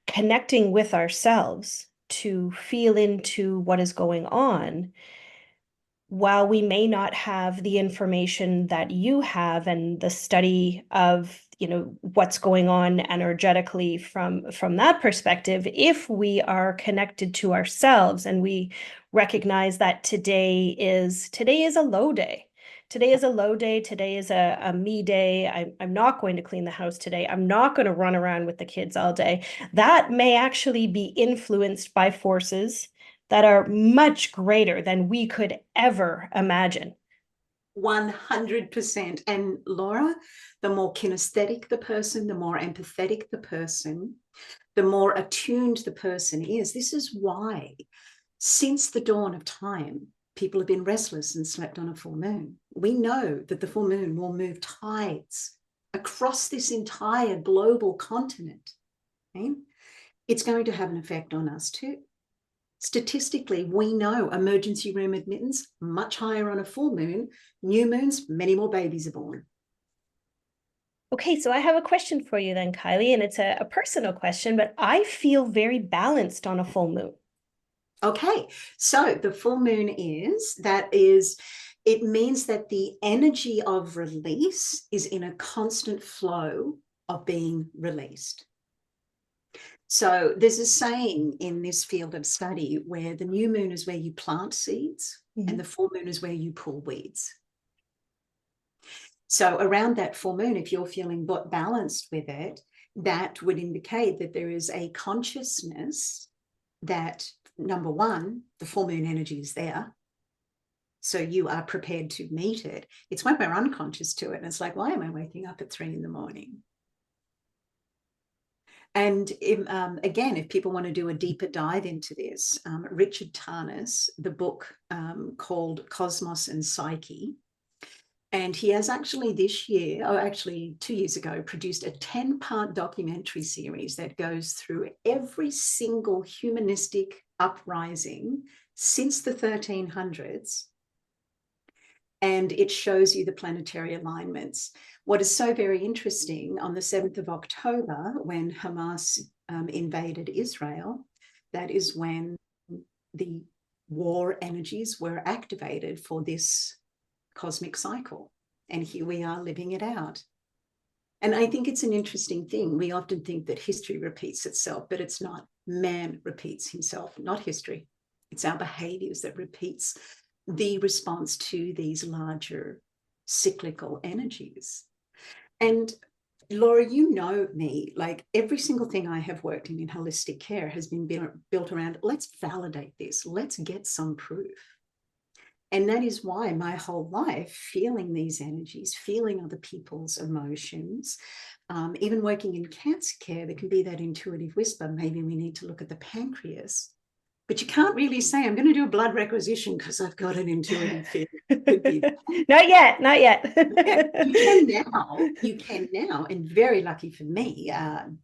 connecting with ourselves to feel into what is going on, while we may not have the information that you have and the study of what's going on energetically from that perspective, if we are connected to ourselves and we recognize that today is a low day. Today is a low day. Today is a me day. I'm not going to clean the house today. I'm not going to run around with the kids all day. That may actually be influenced by forces that are much greater than we could ever imagine. 100%. And Laura, the more kinesthetic the person, the more empathetic the person, the more attuned the person is. This is why, since the dawn of time, people have been restless and slept on a full moon. We know that the full moon will move tides across this entire global continent. Okay? It's going to have an effect on us too. Statistically, we know emergency room admittance much higher on a full moon. New moons, many more babies are born. Okay, so I have a question for you then, Kylie, and it's a personal question, but I feel very balanced on a full moon. Okay, so the full moon it means that the energy of release is in a constant flow of being released. So there's a saying in this field of study where the new moon is where you plant seeds, and the full moon is where you pull weeds. So around that full moon, if you're feeling balanced with it, that would indicate that there is a consciousness that, number one, the full moon energy is there. So you are prepared to meet it. It's when we're unconscious to it. And it's like, why am I waking up at 3 a.m? And again, if people want to do a deeper dive into this, Richard Tarnas, the book called Cosmos and Psyche, and he has actually this year, or actually 2 years ago, produced a 10-part documentary series that goes through every single humanistic uprising since the 1300s. And it shows you the planetary alignments. What is so very interesting, on the 7th of October, when Hamas invaded Israel, that is when the war energies were activated for this cosmic cycle. And here we are living it out. And I think it's an interesting thing. We often think that history repeats itself, but it's not. Man repeats himself, not history. It's our behaviors that repeats the response to these larger cyclical energies. And Laura, you know me, like every single thing I have worked in holistic care has been built around, let's validate this, let's get some proof. And that is why my whole life, feeling these energies, feeling other people's emotions, even working in cancer care, there can be that intuitive whisper, maybe we need to look at the pancreas. But you can't really say, I'm going to do a blood requisition because I've got an intuitive feeling. Could be Not yet, not yet. yeah, you can now, and very lucky for me,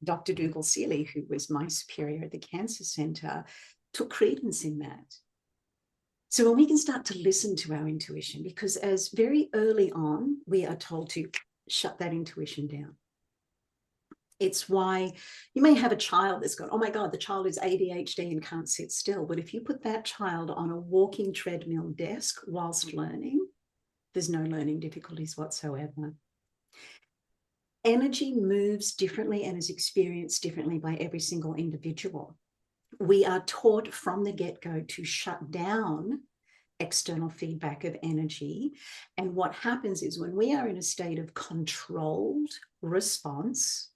Dr. Dougal Seeley, who was my superior at the Cancer Centre, took credence in that. So when we can start to listen to our intuition, because as very early on, we are told to shut that intuition down. It's why you may have a child that's got, oh my God, the child is ADHD and can't sit still. But if you put that child on a walking treadmill desk whilst learning, there's no learning difficulties whatsoever. Energy moves differently and is experienced differently by every single individual. We are taught from the get-go to shut down external feedback of energy. And what happens is when we are in a state of controlled response,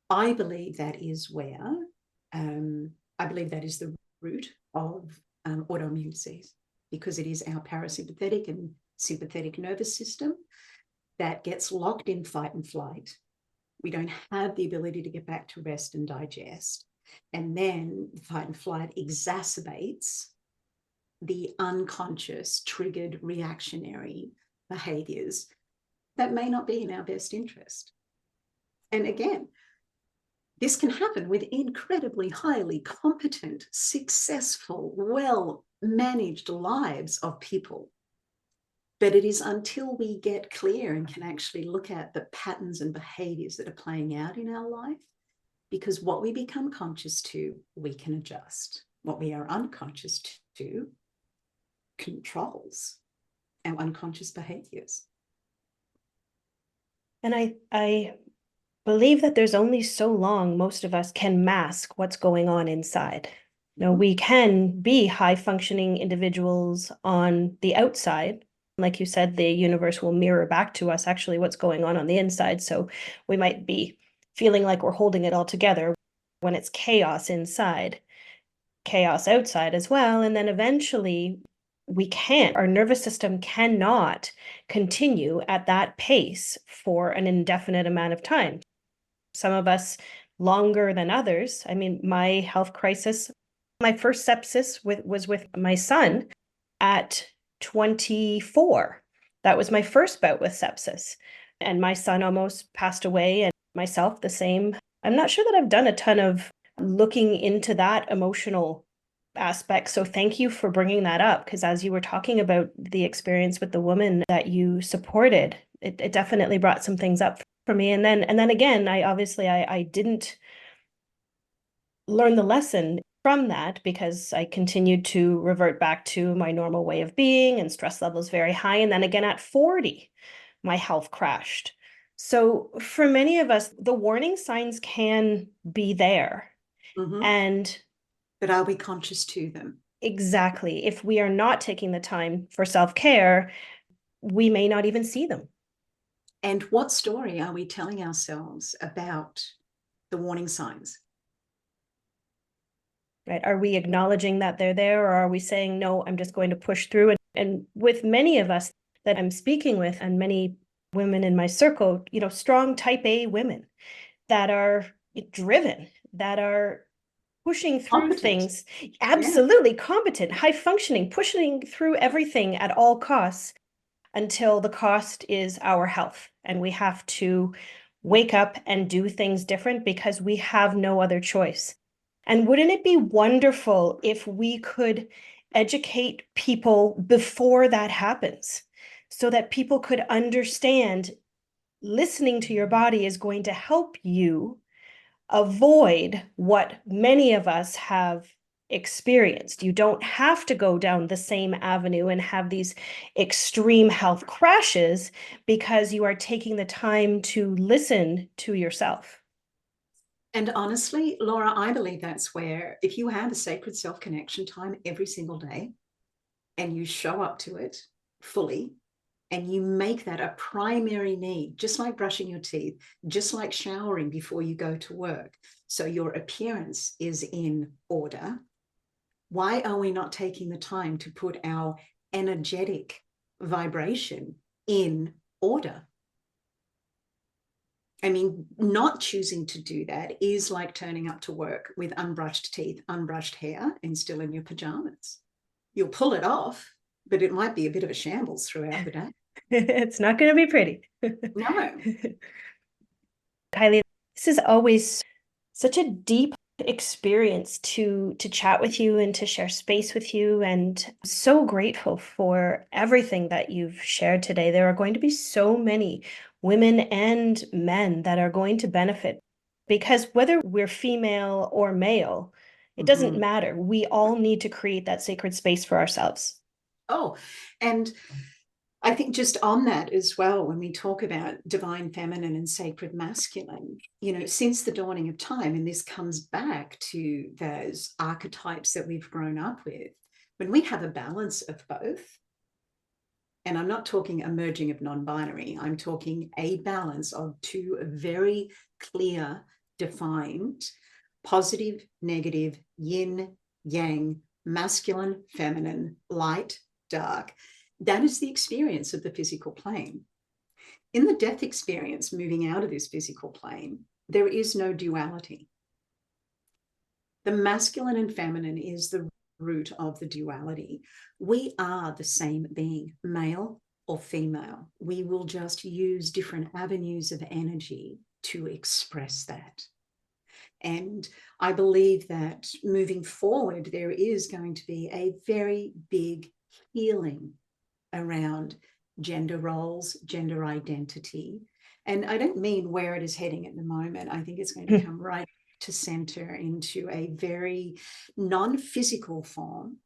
I believe that is where, I believe that is the root of autoimmune disease, because it is our parasympathetic and sympathetic nervous system that gets locked in fight and flight. We don't have the ability to get back to rest and digest. And then the fight and flight exacerbates the unconscious triggered reactionary behaviors that may not be in our best interest. And again, this can happen with incredibly highly competent, successful, well-managed lives of people. But it is until we get clear and can actually look at the patterns and behaviors that are playing out in our life, because what we become conscious to, we can adjust. What we are unconscious to controls our unconscious behaviors. And I believe that there's only so long most of us can mask what's going on inside. You know, we can be high functioning individuals on the outside. Like you said, the universe will mirror back to us actually what's going on the inside. So we might be feeling like we're holding it all together when it's chaos inside, chaos outside as well. And then eventually we can't, our nervous system cannot continue at that pace for an indefinite amount of time. Some of us longer than others. I mean, my health crisis, my first sepsis was with my son at 24. That was my first bout with sepsis. And my son almost passed away, and myself the same. I'm not sure that I've done a ton of looking into that emotional aspect. So thank you for bringing that up, because as you were talking about the experience with the woman that you supported, it definitely brought some things up for me. And then again, I didn't learn the lesson from that, because I continued to revert back to my normal way of being, and stress levels very high. And then again at 40, my health crashed. So for many of us, the warning signs can be there. And but are we conscious to them? Exactly. If we are not taking the time for self-care, we may not even see them. And what story are we telling ourselves about the warning signs? Right? Are we acknowledging that they're there, or are we saying, no, I'm just going to push through? And with many of us that I'm speaking with, and many women in my circle, you know, strong type A women that are driven, that are pushing through Competent. things, absolutely competent, high functioning, pushing through everything at all costs, until the cost is our health. And we have to wake up and do things different because we have no other choice. And wouldn't it be wonderful if we could educate people before that happens, so that people could understand listening to your body is going to help you avoid what many of us have experienced. You don't have to go down the same avenue and have these extreme health crashes, because you are taking the time to listen to yourself. And honestly, Laura, I believe that's where, if you have a sacred self-connection time every single day and you show up to it fully, and you make that a primary need, just like brushing your teeth, just like showering before you go to work, so your appearance is in order, Why are we not taking the time to put our energetic vibration in order? I mean, not choosing to do that is like turning up to work with unbrushed teeth, unbrushed hair, and still in your pajamas. You'll pull it off, but it might be a bit of a shambles throughout the day. It's not going to be pretty. No. Kylie, this is always such a deep experience to chat with you and to share space with you, and I'm so grateful for everything that you've shared today. There are going to be so many women and men that are going to benefit, because whether we're female or male, it doesn't matter. We all need to create that sacred space for ourselves. Oh, and I think just on that as well, when we talk about divine feminine and sacred masculine, since the dawning of time, and this comes back to those archetypes that we've grown up with, when we have a balance of both, and I'm not talking a merging of non-binary, I'm talking a balance of two very clear, defined, positive, negative, yin, yang, masculine, feminine, light, dark. That is the experience of the physical plane. In the death experience, moving out of this physical plane, there is no duality. The masculine and feminine is the root of the duality. We are the same being, male or female. We will just use different avenues of energy to express that. And I believe that moving forward, there is going to be a very big healing around gender roles, gender identity. And I don't mean where it is heading at the moment. I think it's going to come right to center into a very non-physical form.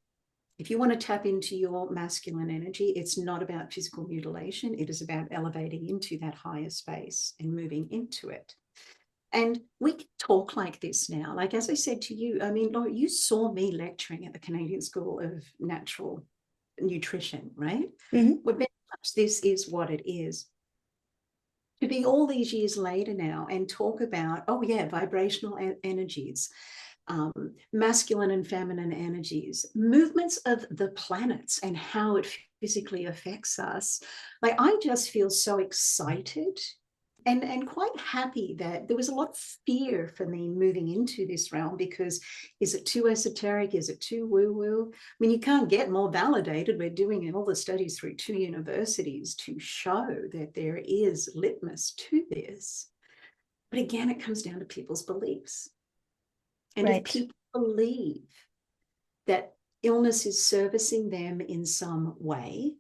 If you want to tap into your masculine energy, it's not about physical mutilation. It is about elevating into that higher space and moving into it. And we can talk like this now. Like, as I said to you, I mean, Laura, you saw me lecturing at the Canadian School of Natural Nutrition, right? Well, very much this is what it is. To be all these years later now and talk about, oh yeah, vibrational energies, masculine and feminine energies, movements of the planets and how it physically affects us. Like, I just feel so excited and quite happy that there was a lot of fear for me moving into this realm, because is it too esoteric? Is it too woo-woo? I mean, you can't get more validated. We're doing all the studies through 2 universities to show that there is litmus to this. But again, it comes down to people's beliefs. And if people believe that illness is servicing them in some way,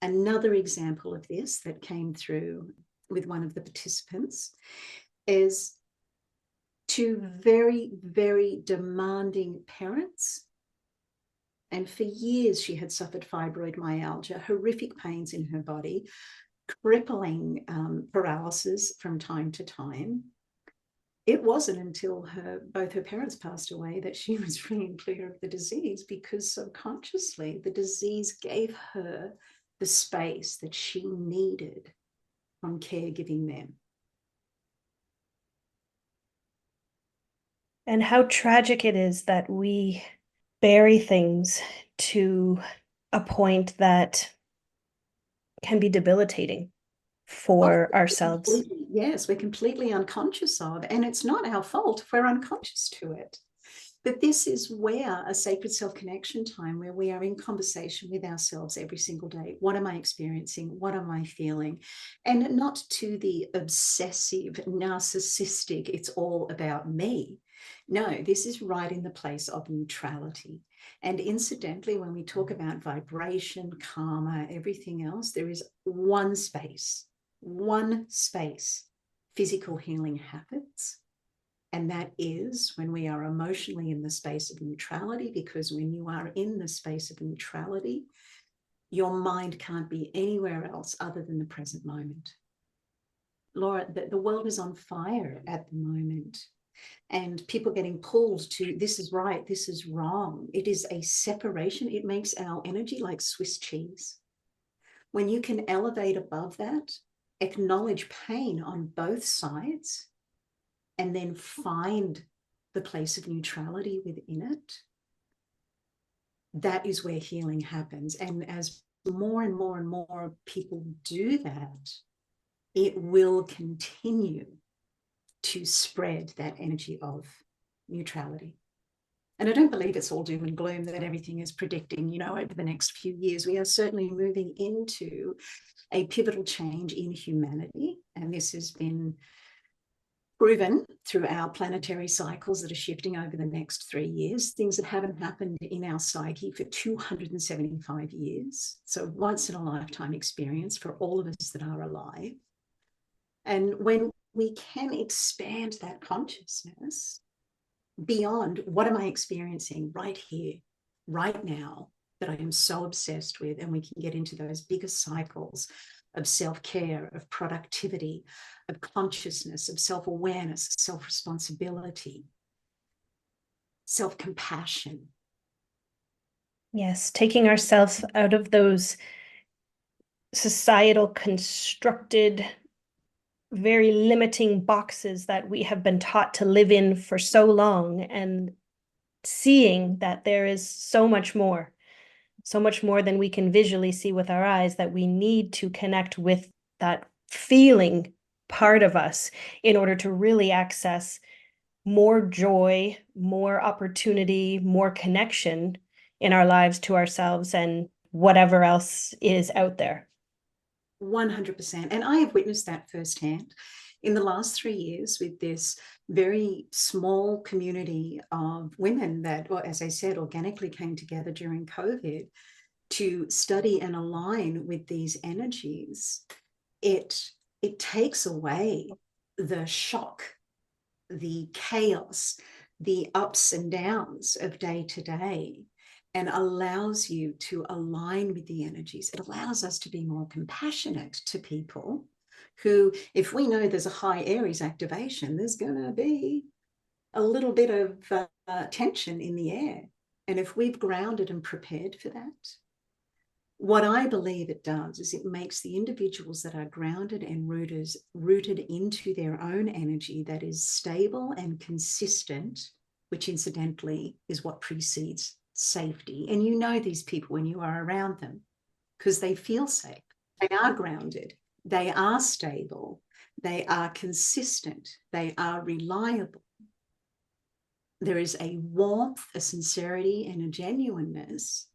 another example of this that came through with one of the participants is two very, very demanding parents. And for years, she had suffered fibromyalgia, horrific pains in her body, crippling paralysis from time to time. It wasn't until both her parents passed away that she was free and clear of the disease, because subconsciously the disease gave her the space that she needed from caregiving them. And how tragic it is that we bury things to a point that can be debilitating for ourselves. Yes, we're completely unconscious of, and it's not our fault if we're unconscious to it. But this is where a sacred self-connection time, where we are in conversation with ourselves every single day. What am I experiencing? What am I feeling? And not to the obsessive, narcissistic, it's all about me. No, this is right in the place of neutrality. And incidentally, when we talk about vibration, karma, everything else, there is one space physical healing happens. And that is when we are emotionally in the space of neutrality, because when you are in the space of neutrality, your mind can't be anywhere else other than the present moment. Laura, the world is on fire at the moment, and people getting pulled to this is right, this is wrong. It is a separation. It makes our energy like Swiss cheese. When you can elevate above that, acknowledge pain on both sides, and then find the place of neutrality within it, that is where healing happens. And as more and more and more people do that, it will continue to spread that energy of neutrality. And I don't believe it's all doom and gloom that everything is predicting, over the next few years. We are certainly moving into a pivotal change in humanity. And this has been proven through our planetary cycles that are shifting over the next 3 years, things that haven't happened in our psyche for 275 years. So once in a lifetime experience for all of us that are alive. And when we can expand that consciousness beyond what am I experiencing right here, right now, that I am so obsessed with, and we can get into those bigger cycles of self-care, of productivity, of consciousness, of self-awareness, self-responsibility, self-compassion. Yes, taking ourselves out of those societal constructed, very limiting boxes that we have been taught to live in for so long, and seeing that there is so much more than we can visually see with our eyes, that we need to connect with that feeling part of us in order to really access more joy, more opportunity, more connection in our lives to ourselves and whatever else is out there. 100%. And I have witnessed that firsthand in the last 3 years with this very small community of women that, well, as I said, organically came together during COVID to study and align with these energies. It takes away the shock, the chaos, the ups and downs of day to day, and allows you to align with the energies. It allows us to be more compassionate to people who, if we know there's a high Aries activation, there's going to be a little bit of tension in the air. And if we've grounded and prepared for that, what I believe it does is it makes the individuals that are grounded and rooted into their own energy that is stable and consistent, which incidentally is what precedes safety. And these people when you are around them because they feel safe. They are grounded. They are stable. They are consistent. They are reliable. There is a warmth, a sincerity, and a genuineness.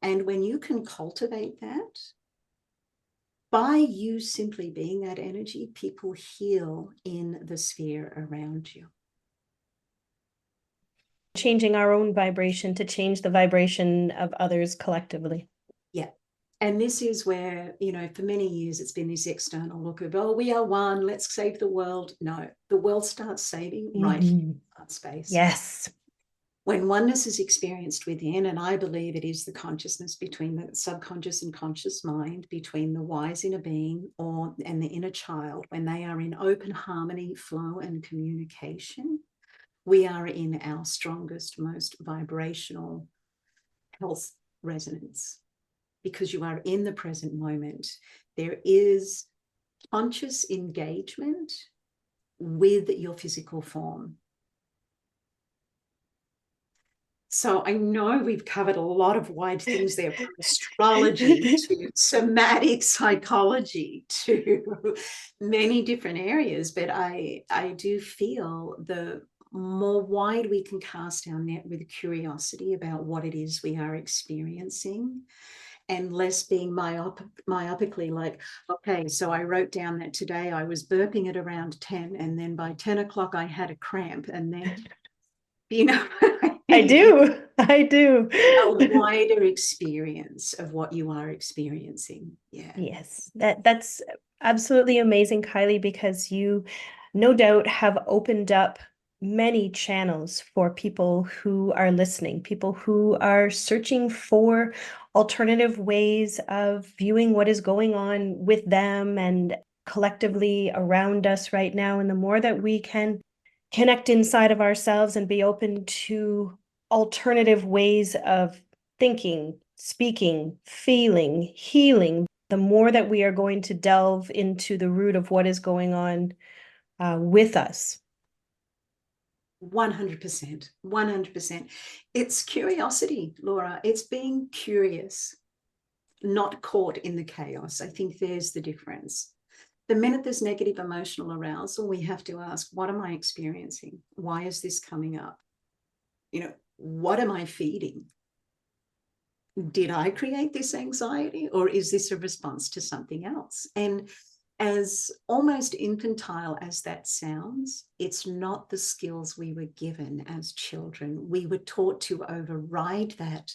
And when you can cultivate that, by you simply being that energy, people heal in the sphere around you. Changing our own vibration to change the vibration of others collectively. Yeah. And this is where, for many years, it's been this external look of, oh, we are one, let's save the world. No, the world starts saving right here in that space. Yes. When oneness is experienced within, and I believe it is the consciousness between the subconscious and conscious mind, between the wise inner being and the inner child, when they are in open harmony, flow, and communication, we are in our strongest, most vibrational health resonance, because you are in the present moment. There is conscious engagement with your physical form. So I know we've covered a lot of wide things there, from astrology to somatic psychology to many different areas, but I do feel the more wide we can cast our net with curiosity about what it is we are experiencing, and less being myopically like, okay, so I wrote down that today I was burping at around 10, and then by 10 o'clock I had a cramp, and then, I do. A wider experience of what you are experiencing. Yeah. Yes, that's absolutely amazing, Kylie, because you no doubt have opened up many channels for people who are listening, people who are searching for alternative ways of viewing what is going on with them and collectively around us right now. And the more that we can connect inside of ourselves and be open to alternative ways of thinking, speaking, feeling, healing, the more that we are going to delve into the root of what is going on with us. 100%. 100%. It's curiosity, Laura. It's being curious, not caught in the chaos. I think there's the difference. The minute there's negative emotional arousal, we have to ask, what am I experiencing? Why is this coming up? What am I feeding? Did I create this anxiety, or is this a response to something else? And as almost infantile as that sounds, it's not the skills we were given as children. We were taught to override that,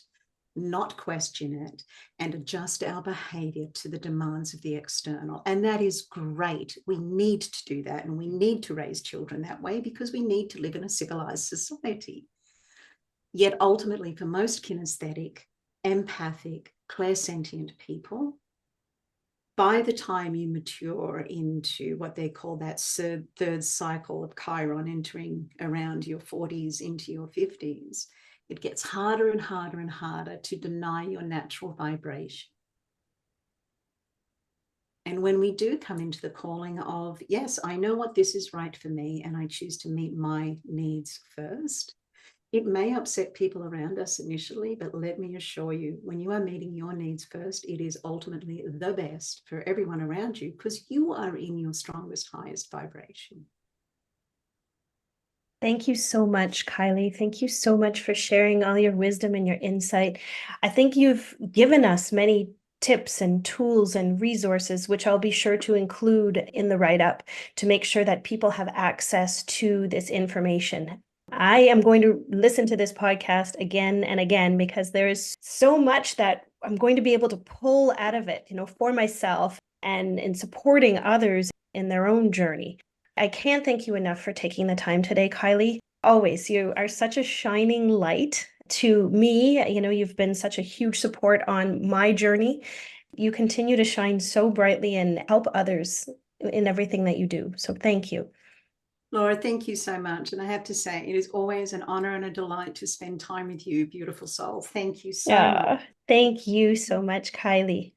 not question it, and adjust our behavior to the demands of the external. And that is great. We need to do that, and we need to raise children that way because we need to live in a civilized society. Yet ultimately, for most kinesthetic, empathic, clairsentient people, by the time you mature into what they call that third cycle of Chiron, entering around your 40s into your 50s, it gets harder and harder and harder to deny your natural vibration. And when we do come into the calling of, yes, I know what this is right for me, and I choose to meet my needs first, it may upset people around us initially, but let me assure you, when you are meeting your needs first, it is ultimately the best for everyone around you because you are in your strongest, highest vibration. Thank you so much, Kylie. Thank you so much for sharing all your wisdom and your insight. I think you've given us many tips and tools and resources, which I'll be sure to include in the write-up to make sure that people have access to this information. I am going to listen to this podcast again and again because there is so much that I'm going to be able to pull out of it, for myself and in supporting others in their own journey. I can't thank you enough for taking the time today, Kylie. Always, you are such a shining light to me. You've been such a huge support on my journey. You continue to shine so brightly and help others in everything that you do. So thank you. Laura, thank you so much. And I have to say, it is always an honor and a delight to spend time with you, beautiful soul. Thank you so much. Thank you so much, Kylie.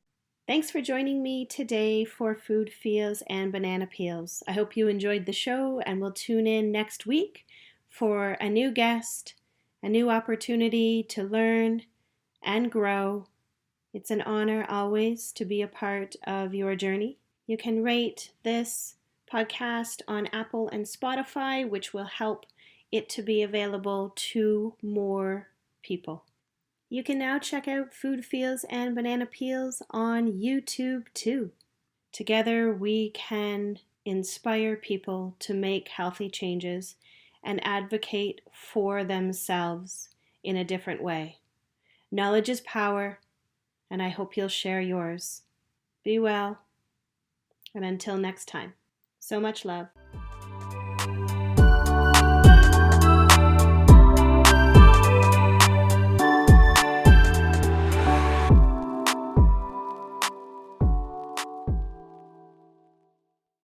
Thanks for joining me today for Food Feels and Banana Peels. I hope you enjoyed the show and will tune in next week for a new guest, a new opportunity to learn and grow. It's an honor always to be a part of your journey. You can rate this podcast on Apple and Spotify, which will help it to be available to more people. You can now check out Food Feels and Banana Peels on YouTube too. Together we can inspire people to make healthy changes and advocate for themselves in a different way. Knowledge is power, and I hope you'll share yours. Be well, and until next time, so much love.